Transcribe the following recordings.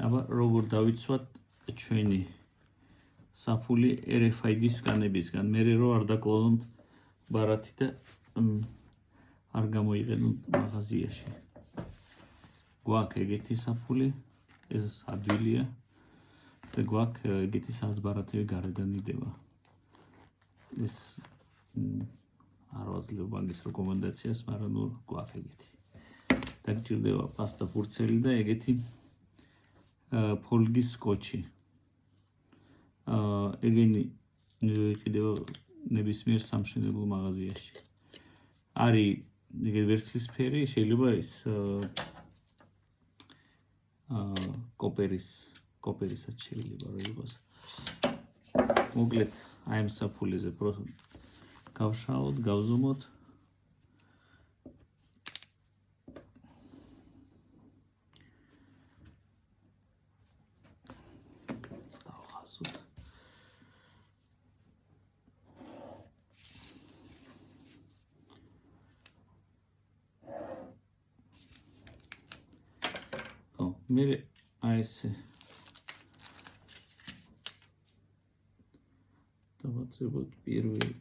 აბა როგორ დავიცვათ ჩვენი საფული RFID სკანებისგან. მე რო არ დაკლონოთ ბარათი და არ გამოიყენოთ მაღაზიაში. გვაქვს ეგეთი საფული, ეს ადვილია და გვაქვს ეგეთი სადაც ბარათები გარედან იდება. ეს არ ვაძლევ ბანკის რეკომენდაციას, მაგრამ ნუ გვაქვს ეგეთი. დაგჭირდება პასტა ფურცელი და ეგეთი ფოლგის სკოჩი. ეგენი იყიდება ნებისმიერ სამშენებლო მაღაზიაში. არის ეგ ვერცხლისფერი, შეიძლება ის კოპერისაც შეიძლება რომ იყოს. მოკლედ აი ამ საფულეზე გავშალოთ, გავზომოთ. დავხაზოთ. მე აი ესე დავაწებოთ პირველი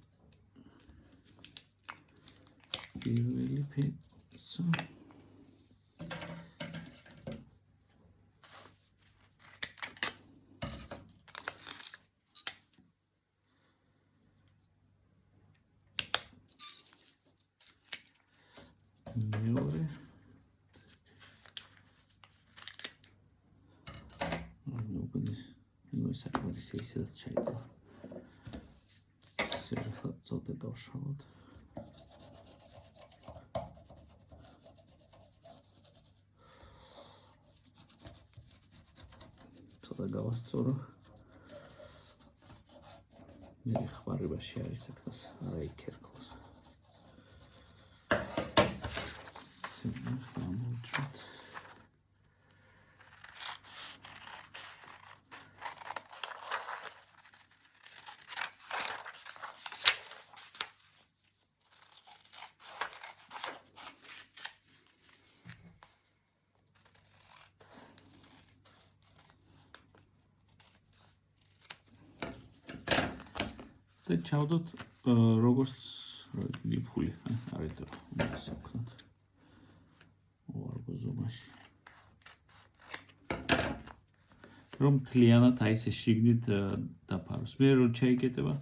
ფეცა. მეორე საკმაოდ ისედაც ჩაიდება. შეიძლება ცოტა დავშალოთ. ცოტა გავასწორო. მე ხმარებაში არის საკას, არა იქერქლოს. სამოჭროთ. და ჩავდოთ როგორც დიდი ფული არის და უნდა ვქნათ უარბო ზომაში. რომ მთლიანად აი ესე შიგნით დაფაროს. მე რო ჩაიკეტება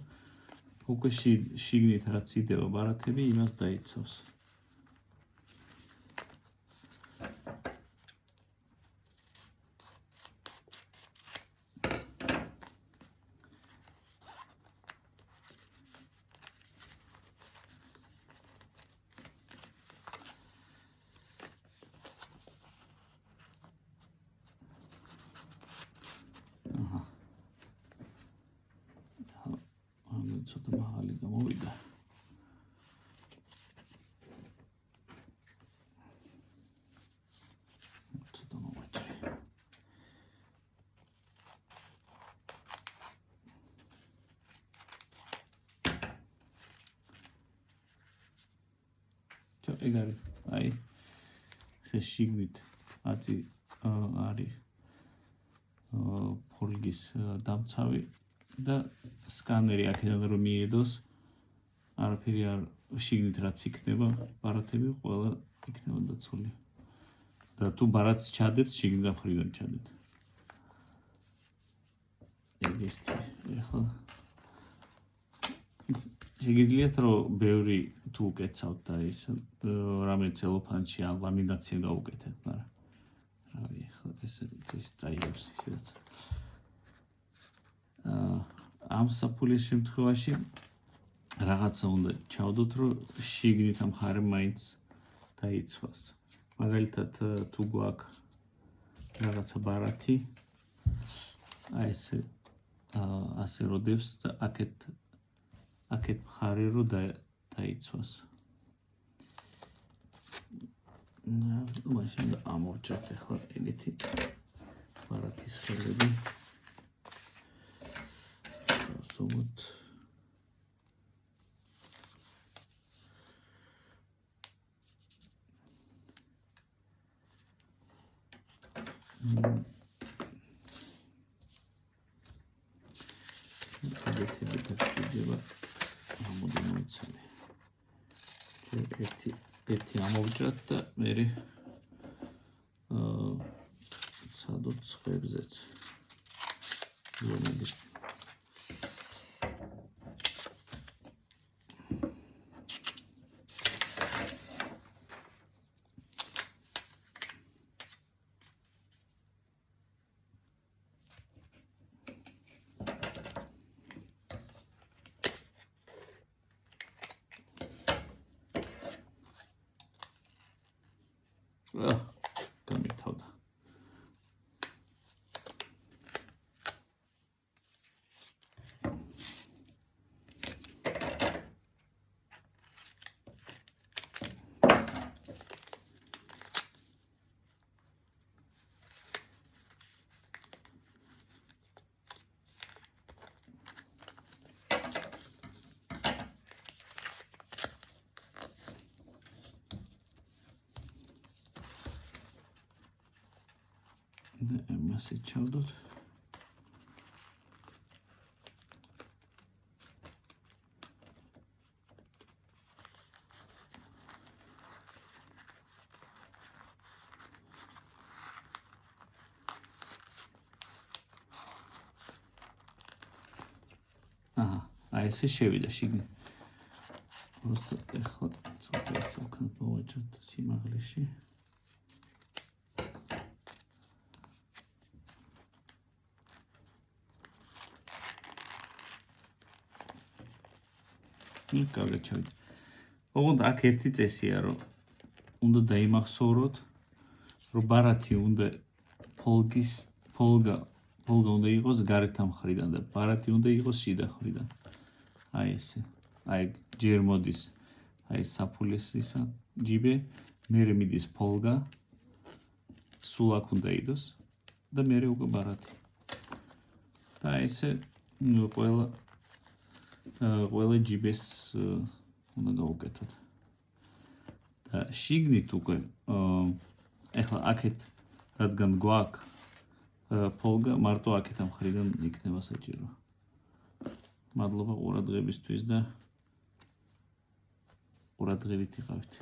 უკვე შიგნით რაც იდება ბარათები, იმას დაიცავს. ცოტა მაღალი გამოვიდა. ცოტა მოვაჭრე. ეგ არის, აი ეს შიგნით აწი არის ფოლგის დამცავი და სკანერი აქედან რომ მიედოს, არაფერი არ შიგნით რაც იქნება, ბარათები ყველა იქნება დაცული. და თუ ბარათს ჩადებთ, შიგნიდან მხრიდან ჩადებთ. ეგ ერთი, ახლა შეგიძლიათ რომ ბევრი თუ უკეცავთ და ის რამე ცელოფანში ან ლამინაცია გაუკეთეთ, მაგრამ რავი, ახლა ეს წაიღებს ისედაც. ამ საფულის შემთხვევაში რაღაცა უნდა ჩავდოთ, რომ შიგნით ამ მხარე მაინც დაიცვას. მაგალითად, თუ გვაქვს რაღაცა ბარათი, აი ესე ასე როდევს და აქეთ მხარე რო დაიცვას. მაშინ ამოვჭრათ ახლა ეგეთი ბარათის ხელები. ვსუმოთ. ერთი ამოვჭრათ და მე ვცადოთ სხვებზეც ზომები. გამირთავდა. Εμάς ჩავდოთ. აი ესე შევიდა შიგნით. просто ახლა ცოტა ისე ვქნათ მოვაჭროთ სიმაღლეში. კარგად ჩავიდა. ოღონდ აქ ერთი წესია, რომ უნდა დაიმახსოვროთ, რომ ბარათი უნდა ფოლგა უნდა იყოს გარეთ მხრიდან და ბარათი უნდა იყოს შიდა მხრიდან. აი ესე. აი ჯერ მოდის აი საფულეს ისა ჯიბე, მერე მიდის ფოლგა, სულ აქ უნდა იდოს და მერე უკვე ბარათი. და აი ესე ყველა ჯიბეს უნდა გავუკეთოთ. და შიგნით უკვე ეხლა აქეთ რადგან გვაქვს ფოლგა, მარტო აქეთ ამ მხრიდან იქნება საჭირო. მადლობა ყურადღებისთვის და ყურადღებით იყავით.